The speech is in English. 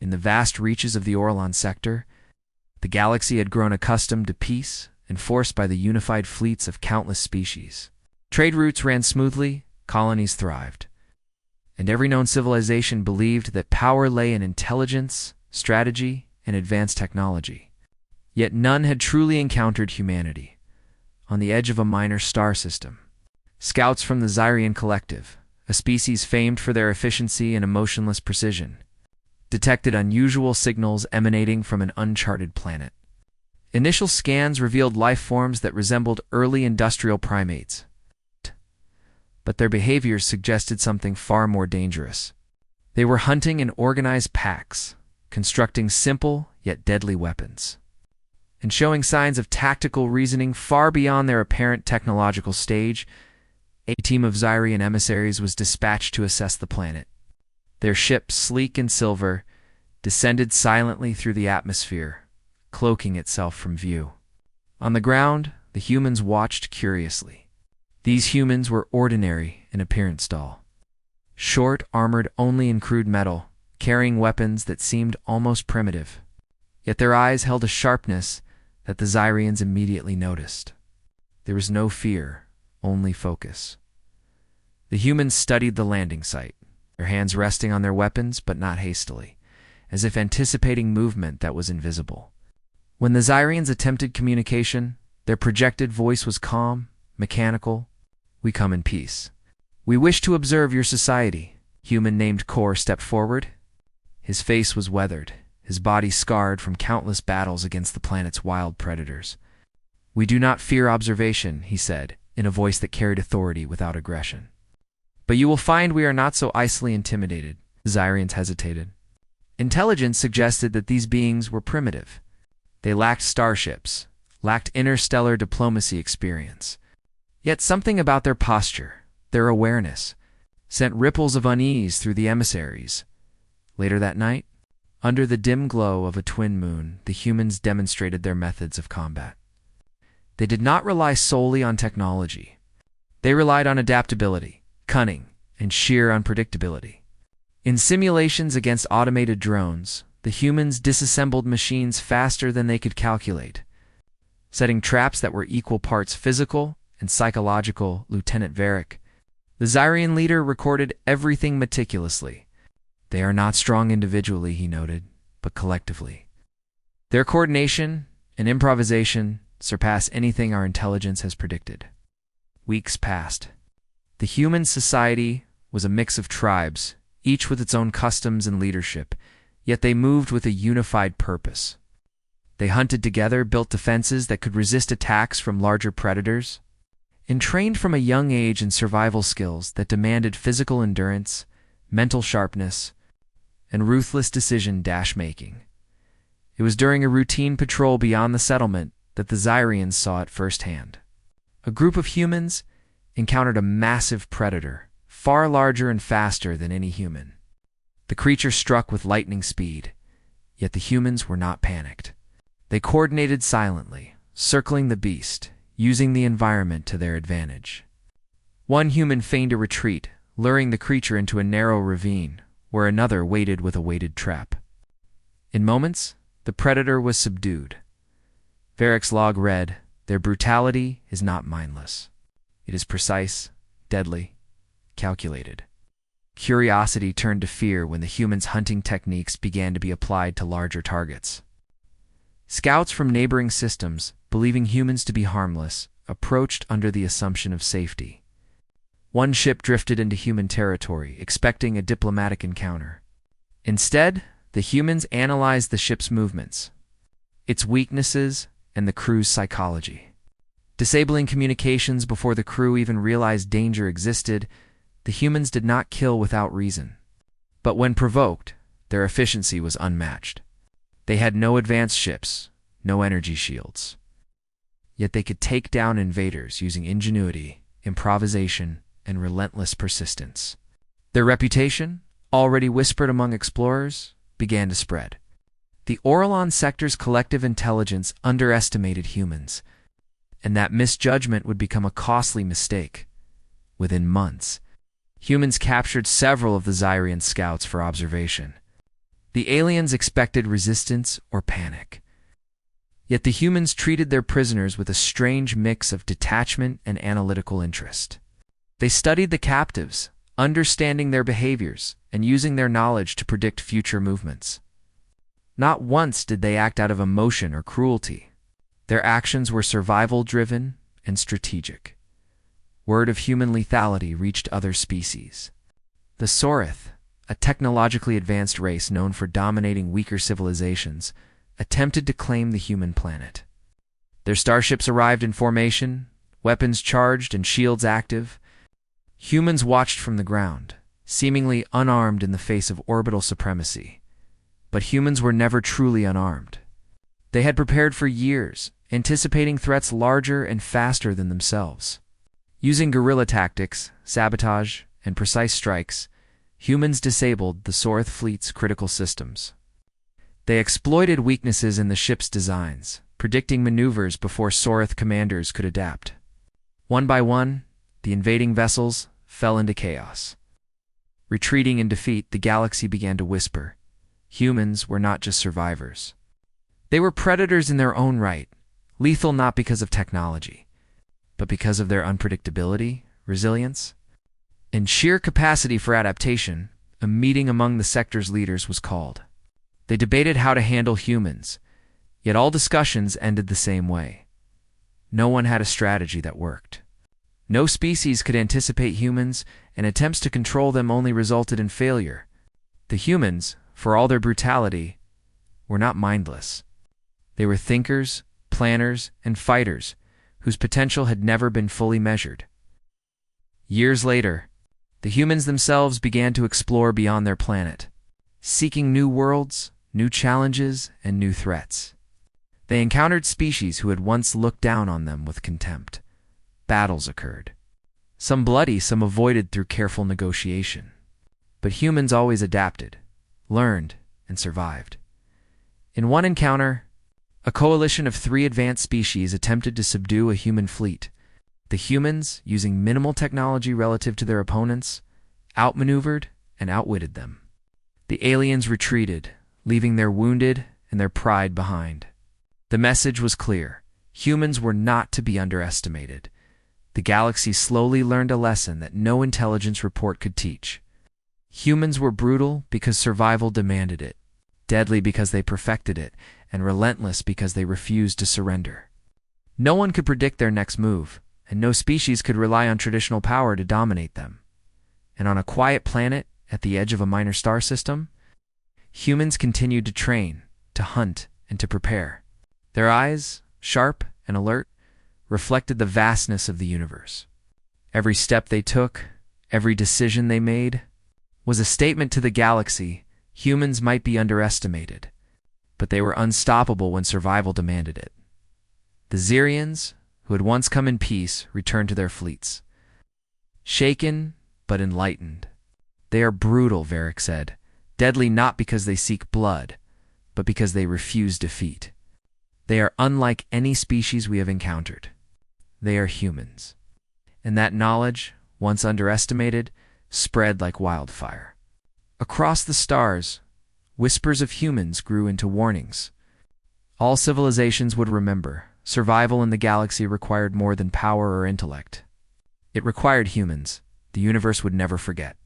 In the vast reaches of the Orlan sector, the galaxy had grown accustomed to peace, enforced by the unified fleets of countless species. Trade routes ran smoothly, colonies thrived, and every known civilization believed that power lay in intelligence, strategy, and advanced technology. Yet none had truly encountered humanity. On the edge of a minor star system, scouts from the Zyrian Collective, a species famed for their efficiency and emotionless precision, detected unusual signals emanating from an uncharted planet. Initial scans revealed life forms that resembled early industrial primates, but their behaviors suggested something far more dangerous. They were hunting in organized packs, constructing simple yet deadly weapons, and showing signs of tactical reasoning far beyond their apparent technological stage. A team of Zyrian emissaries was dispatched to assess the planet. Their ship, sleek and silver, descended silently through the atmosphere, cloaking itself from view. On the ground, the humans watched curiously. These humans were ordinary in appearance, dull. Short, armored only in crude metal, carrying weapons that seemed almost primitive. Yet their eyes held a sharpness that the Zyrians immediately noticed. There was no fear, only focus. The humans studied the landing site, their hands resting on their weapons but not hastily, as if anticipating movement that was invisible. When the Zyrians attempted communication, their projected voice was calm, mechanical. "We come in peace. We wish to observe your society." Human named Kor stepped forward. His face was weathered, his body scarred from countless battles against the planet's wild predators. "We do not fear observation," he said, in a voice that carried authority without aggression. "But you will find we are not so easily intimidated." The Zyrians hesitated. Intelligence suggested that these beings were primitive. They lacked starships, lacked interstellar diplomacy experience. Yet something about their posture, their awareness, sent ripples of unease through the emissaries. Later that night, under the dim glow of a twin moon, the humans demonstrated their methods of combat. They did not rely solely on technology. They relied on adaptability, cunning, and sheer unpredictability. In simulations against automated drones, the humans disassembled machines faster than they could calculate, setting traps that were equal parts physical and psychological. Lieutenant Varric, the Zyrian leader, recorded everything meticulously. "They are not strong individually," he noted, "but collectively. Their coordination and improvisation surpass anything our intelligence has predicted." Weeks passed. The human society was a mix of tribes, each with its own customs and leadership, yet they moved with a unified purpose. They hunted together, built defenses that could resist attacks from larger predators, and trained from a young age in survival skills that demanded physical endurance, mental sharpness, and ruthless decision-making. It was during a routine patrol beyond the settlement that the Zyrians saw it firsthand. A group of humans encountered a massive predator, far larger and faster than any human. The creature struck with lightning speed, yet the humans were not panicked. They coordinated silently, circling the beast, using the environment to their advantage. One human feigned a retreat, luring the creature into a narrow ravine, where another waited with a weighted trap. In moments, the predator was subdued. Varric's log read, "Their brutality is not mindless. It is precise, deadly, calculated." Curiosity turned to fear when the humans' hunting techniques began to be applied to larger targets. Scouts from neighboring systems, believing humans to be harmless, approached under the assumption of safety. One ship drifted into human territory, expecting a diplomatic encounter. Instead, the humans analyzed the ship's movements, its weaknesses, and the crew's psychology. Disabling communications before the crew even realized danger existed, the humans did not kill without reason. But when provoked, their efficiency was unmatched. They had no advanced ships, no energy shields. Yet they could take down invaders using ingenuity, improvisation, and relentless persistence. Their reputation, already whispered among explorers, began to spread. The Orlan sector's collective intelligence underestimated humans, and that misjudgment would become a costly mistake. Within months, humans captured several of the Zyrian scouts for observation. The aliens expected resistance or panic. Yet the humans treated their prisoners with a strange mix of detachment and analytical interest. They studied the captives, understanding their behaviors and using their knowledge to predict future movements. Not once did they act out of emotion or cruelty. Their actions were survival-driven and strategic. Word of human lethality reached other species. The Sorith, a technologically advanced race known for dominating weaker civilizations, attempted to claim the human planet. Their starships arrived in formation, weapons charged and shields active. Humans watched from the ground, seemingly unarmed in the face of orbital supremacy. But humans were never truly unarmed. They had prepared for years, anticipating threats larger and faster than themselves. Using guerrilla tactics, sabotage, and precise strikes, humans disabled the Sorith fleet's critical systems. They exploited weaknesses in the ship's designs, predicting maneuvers before Sorith commanders could adapt. One by one, the invading vessels fell into chaos. Retreating in defeat, the galaxy began to whisper. Humans were not just survivors. They were predators in their own right, lethal not because of technology, but because of their unpredictability, resilience, and sheer capacity for adaptation. A meeting among the sector's leaders was called. They debated how to handle humans, yet all discussions ended the same way. No one had a strategy that worked. No species could anticipate humans, and attempts to control them only resulted in failure. The humans, for all their brutality, were not mindless. They were thinkers, planners, and fighters whose potential had never been fully measured. Years later, the humans themselves began to explore beyond their planet, seeking new worlds, new challenges, and new threats. They encountered species who had once looked down on them with contempt. Battles occurred. Some bloody, some avoided through careful negotiation. But humans always adapted, learned, and survived. In one encounter, a coalition of 3 advanced species attempted to subdue a human fleet. The humans, using minimal technology relative to their opponents, outmaneuvered and outwitted them. The aliens retreated, leaving their wounded and their pride behind. The message was clear. Humans were not to be underestimated. The galaxy slowly learned a lesson that no intelligence report could teach. Humans were brutal because survival demanded it, deadly because they perfected it, and relentless because they refused to surrender. No one could predict their next move, and no species could rely on traditional power to dominate them. And on a quiet planet at the edge of a minor star system, humans continued to train, to hunt, and to prepare. Their eyes, sharp and alert, reflected the vastness of the universe. Every step they took, every decision they made, was a statement to the galaxy. Humans might be underestimated, but they were unstoppable when survival demanded it. The Xerians, who had once come in peace, returned to their fleets. Shaken, but enlightened. They are brutal, Varric said, deadly not because they seek blood, but because they refuse defeat. They are unlike any species we have encountered. They are humans. And that knowledge, once underestimated, spread like wildfire. Across the stars, whispers of humans grew into warnings. All civilizations would remember, survival in the galaxy required more than power or intellect. It required humans the universe would never forget.